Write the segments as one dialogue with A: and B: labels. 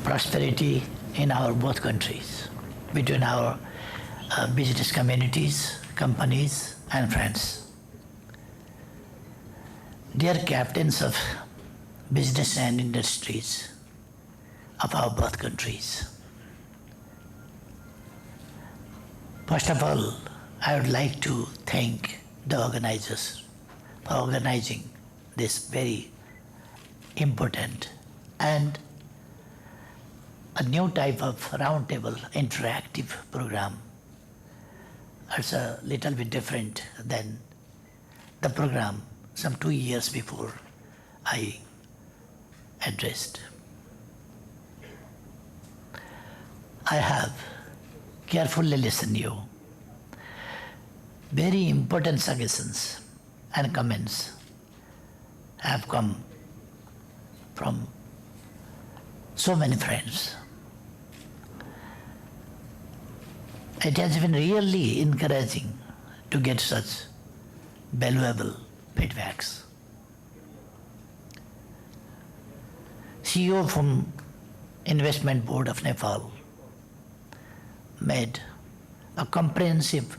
A: prosperity in our both countries, between our business communities, companies, and friends. Dear captains of business and industries of our both countries, first of all, I would like to thank the organizers for organizing this very important and a new type of roundtable interactive program. It's a little bit different than the program some 2 years before I addressed. I have carefully listened to you. Very important suggestions and comments have come from so many friends. It has been really encouraging to get such valuable feedbacks. CEO from Investment Board of Nepal made a comprehensive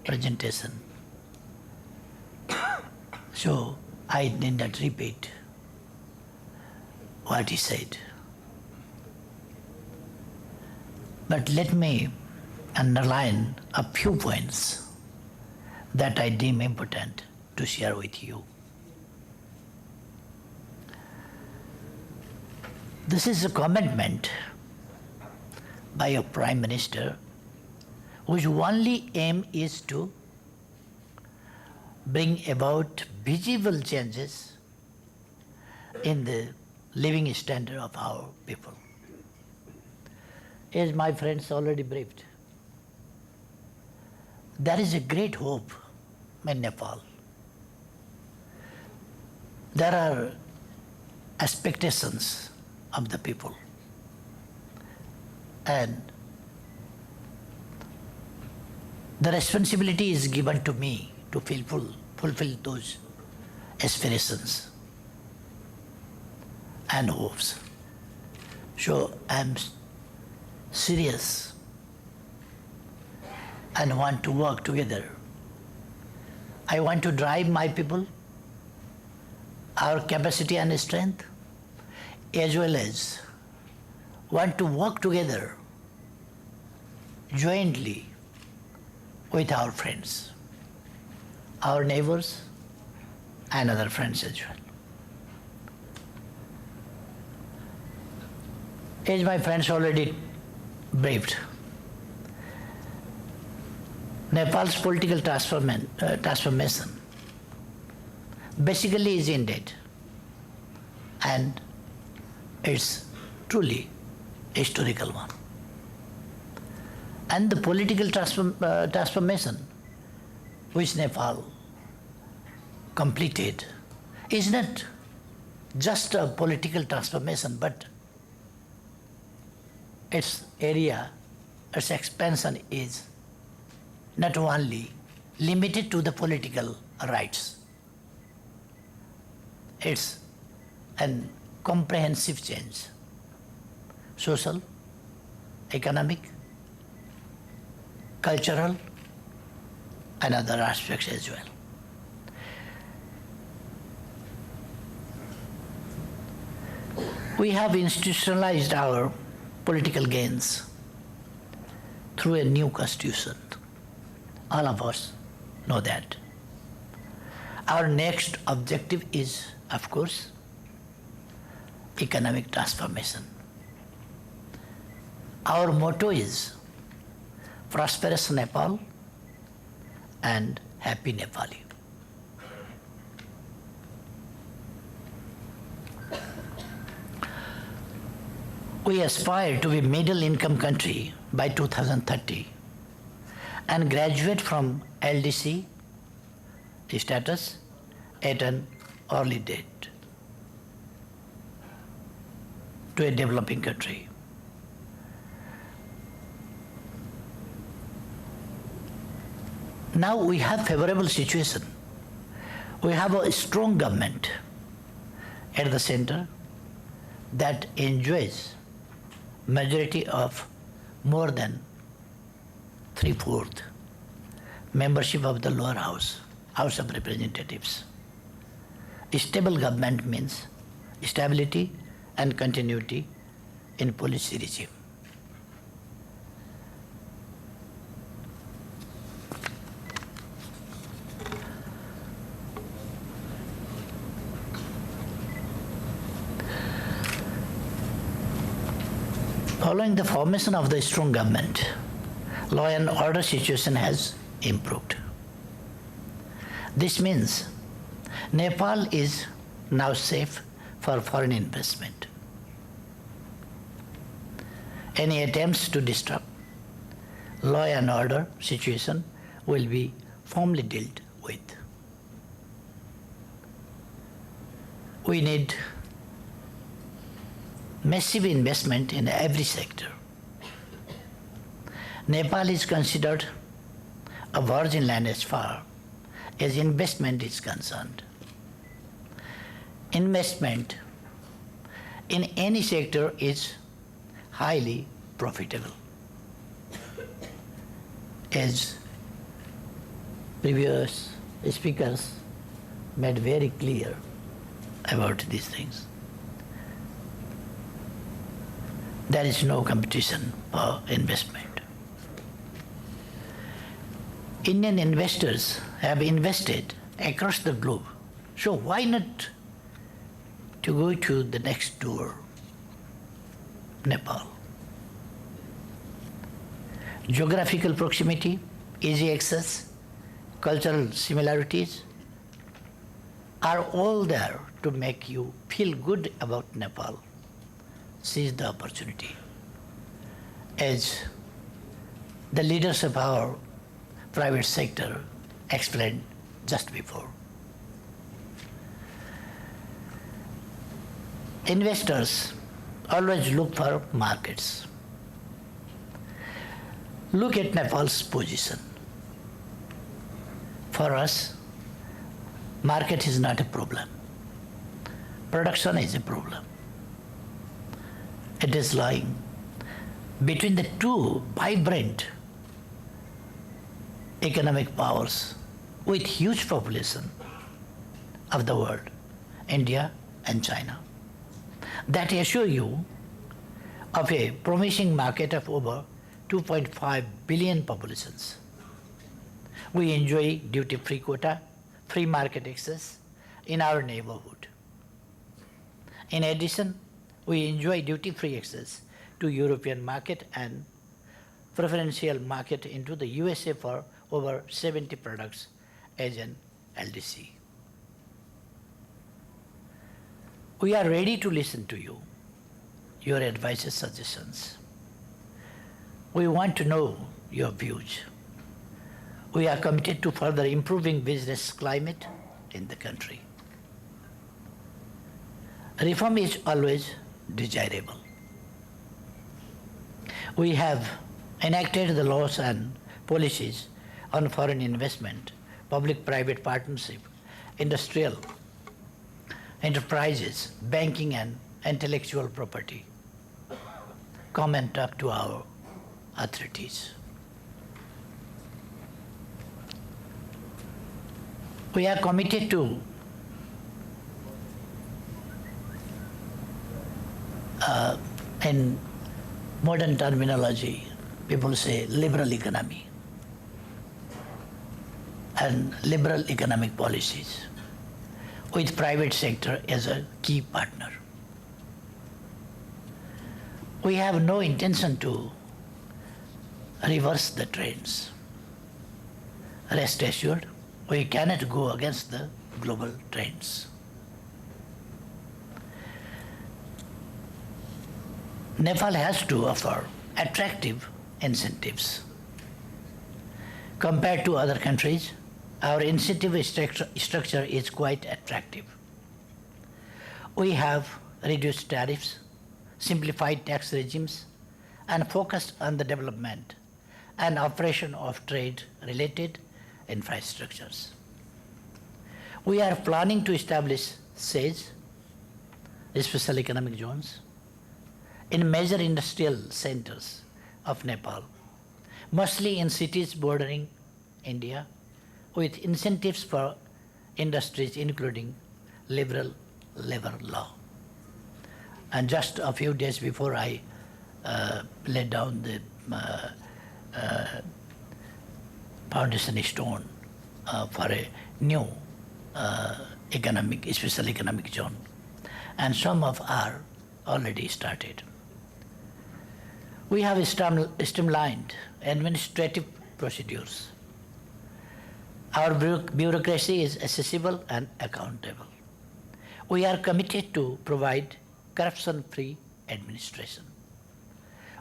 A: presentation. So I did not repeat what he said. But let me underline a few points that I deem important to share with you. This is a commitment by a Prime Minister whose only aim is to bring about visible changes in the living standard of our people. As my friends already briefed, there is a great hope in Nepal. There are expectations of the people, and the responsibility is given to me to fulfill those aspirations and hopes. So I'm serious and want to work together. I want to drive my people, our capacity and strength, as well as want to work together jointly with our friends, our neighbors, and other friends as well. As my friends already briefed, Nepal's political transformation basically is ended, and it's truly a historical one. And the political transformation which Nepal completed is not just a political transformation, but its area, its expansion is not only limited to the political rights. It's a comprehensive change, social, economic, cultural, and other aspects as well. We have institutionalized our political gains through a new constitution. All of us know that. Our next objective is, of course, economic transformation. Our motto is prosperous Nepal and happy Nepali. We aspire to be a middle income country by 2030 and graduate from LDC status at an early date to a developing country. Now we have favorable situation. We have a strong government at the center that enjoys majority of more than 3/4 membership of the lower house, House of Representatives. A stable government means stability and continuity in policy regime. Following the formation of the strong government, law and order situation has improved. This means Nepal is now safe for foreign investment. Any attempts to disturb law and order situation will be firmly dealt with. We need massive investment in every sector. Nepal is considered a virgin land as far as investment is concerned. Investment in any sector is highly profitable. As previous speakers made very clear about these things. There is no competition for investment. Indian investors have invested across the globe, so why not to go to the next door, Nepal? Geographical proximity, easy access, cultural similarities are all there to make you feel good about Nepal. Seize the opportunity. As the leaders of our private sector explained just before. Investors always look for markets. Look at Nepal's position. For us, market is not a problem. Production is a problem. It is lying between the two vibrant economic powers with huge population of the world, India and China, that assure you of a promising market of over 2.5 billion populations. We enjoy duty-free quota, free market access in our neighborhood. In addition, we enjoy duty-free access to European market and preferential market into the USA for over 70 products as an LDC. We are ready to listen to you, your advices, suggestions. We want to know your views. We are committed to further improving business climate in the country. Reform is always desirable. We have enacted the laws and policies on foreign investment, public-private partnership, industrial enterprises, banking and intellectual property. Come and talk to our authorities. We are committed to in modern terminology, people say liberal economy and liberal economic policies with private sector as a key partner. We have no intention to reverse the trends. Rest assured, we cannot go against the global trends. Nepal has to offer attractive incentives. Compared to other countries, our incentive structure is quite attractive. We have reduced tariffs, simplified tax regimes, and focused on the development and operation of trade-related infrastructures. We are planning to establish SEZ, Special Economic Zones, in major industrial centers of Nepal, mostly in cities bordering India, with incentives for industries including liberal labor law. And just a few days before I laid down the foundation stone for a new special economic zone, and some of are already started. We have streamlined administrative procedures. Our bureaucracy is accessible and accountable. We are committed to provide corruption-free administration.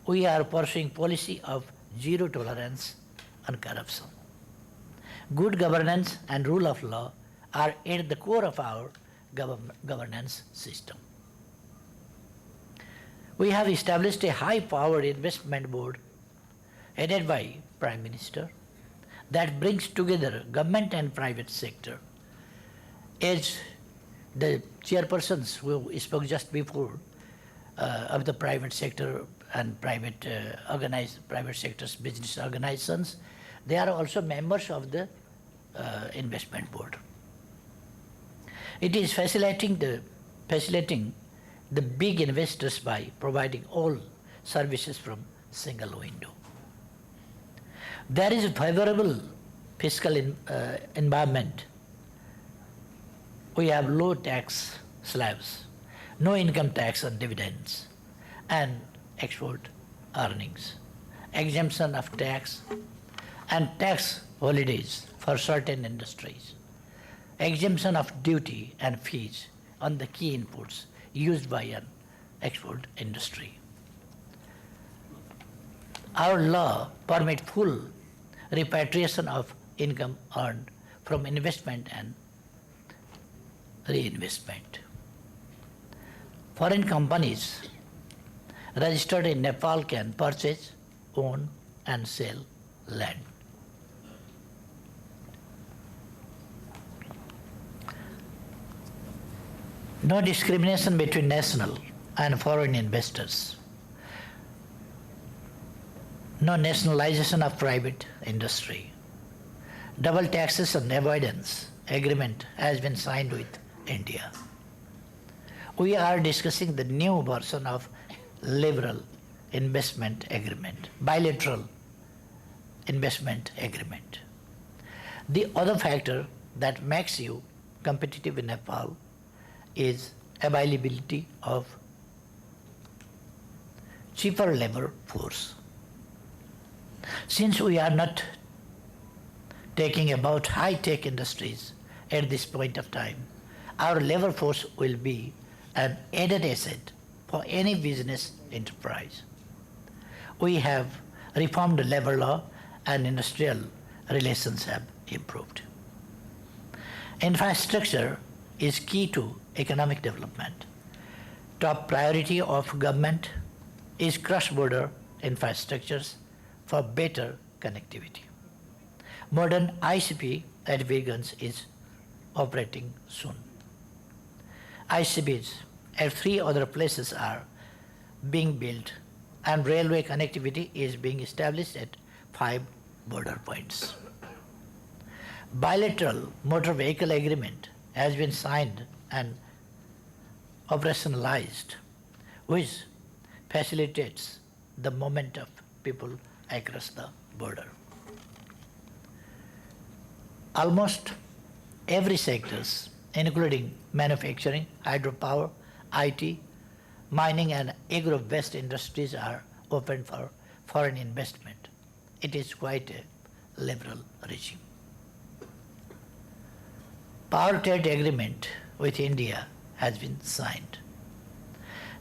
A: We are pursuing policy of zero tolerance on corruption. Good governance and rule of law are at the core of our governance system. We have established a high-powered investment board headed by Prime Minister that brings together government and private sector. As the chairpersons who spoke just before of the private sector and private sector's business organizations, they are also members of the investment board. It is facilitating the big investors by providing all services from single window. There is a favorable fiscal environment. We have low tax slabs, no income tax on dividends and export earnings, exemption of tax and tax holidays for certain industries, exemption of duty and fees on the key inputs used by an export industry. Our law permits full repatriation of income earned from investment and reinvestment. Foreign companies registered in Nepal can purchase, own, and sell land. No discrimination between national and foreign investors. No nationalization of private industry. Double taxation avoidance agreement has been signed with India. We are discussing the new version of liberal investment agreement, bilateral investment agreement. The other factor that makes you competitive in Nepal is availability of cheaper labor force. Since we are not taking about high-tech industries at this point of time, our labor force will be an added asset for any business enterprise. We have reformed the labor law and industrial relations have improved. Infrastructure is key to economic development. Top priority of government is cross-border infrastructures for better connectivity. Modern ICP at Virganj is operating soon. ICPs at 3 other places are being built and railway connectivity is being established at 5 border points. Bilateral motor vehicle agreement has been signed and operationalized, which facilitates the movement of people across the border. Almost every sectors, including manufacturing, hydropower, IT, mining and agro-based industries are open for foreign investment. It is quite a liberal regime. Power trade agreement with India has been signed.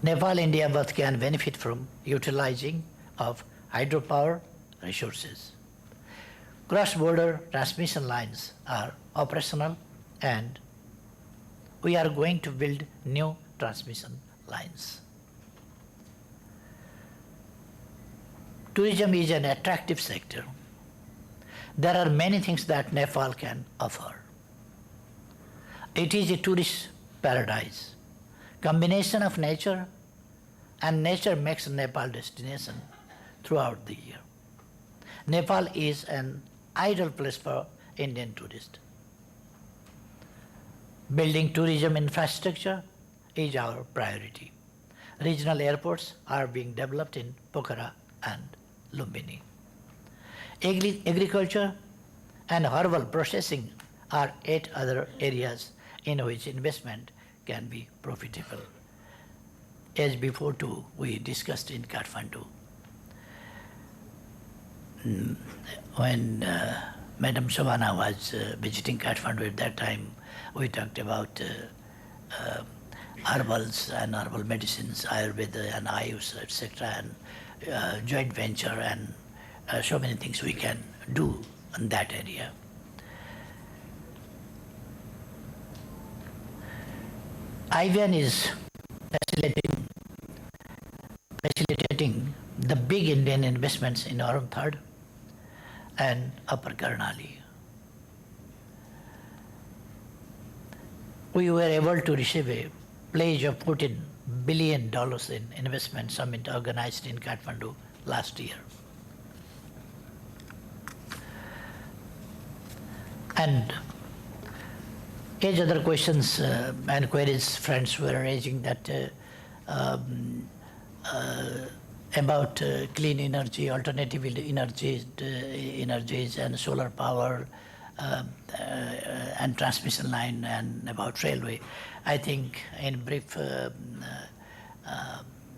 A: Nepal, India both can benefit from utilizing of hydropower resources. Cross-border transmission lines are operational and we are going to build new transmission lines. Tourism is an attractive sector. There are many things that Nepal can offer. It is a tourist paradise, combination of nature, and nature makes Nepal destination throughout the year. Nepal is an ideal place for Indian tourists. Building tourism infrastructure is our priority. Regional airports are being developed in Pokhara and Lumbini. Agriculture and herbal processing are 8 other areas in which investment can be profitable. As before too, we discussed in Kathmandu. When Madam Shabana was visiting Kathmandu at that time, we talked about herbals and herbal medicines, Ayurveda and Ayush, etc., and joint venture and so many things we can do in that area. IVN is facilitating the big Indian investments in Arumthad and Upper Karnali. We were able to receive a pledge of $14 billion in investment summit organized in Kathmandu last year. And as other questions and queries friends were raising that about clean energy, alternative energies and solar power and transmission line and about railway. I think in brief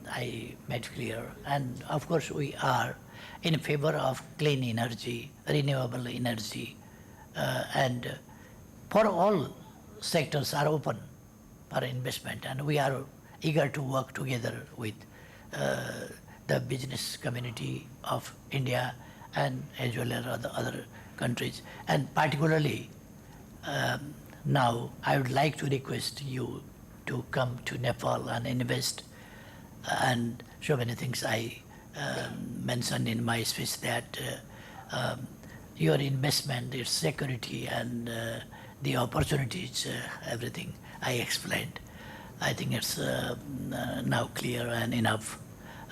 A: I made clear, and of course we are in favor of clean energy, renewable energy, and for all sectors are open for investment, and we are eager to work together with the business community of India and as well as other countries. And particularly now I would like to request you to come to Nepal and invest, and so many things I mentioned in my speech that your investment, its security and the opportunities, everything I explained. I think it's now clear and enough.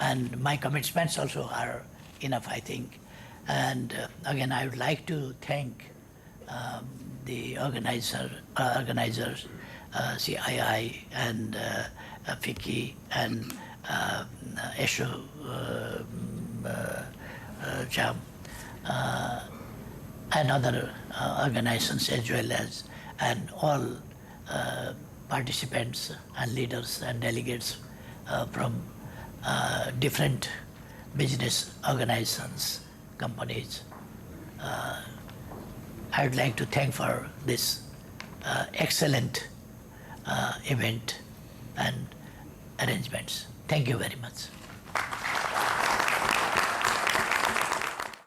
A: And my commitments also are enough, I think. And again, I would like to thank the organizers, CII and FICCI and ESHO, JAM, and other organizations as well as, and all participants and leaders and delegates from different business organizations, companies. I would like to thank for this excellent event and arrangements. Thank you very much.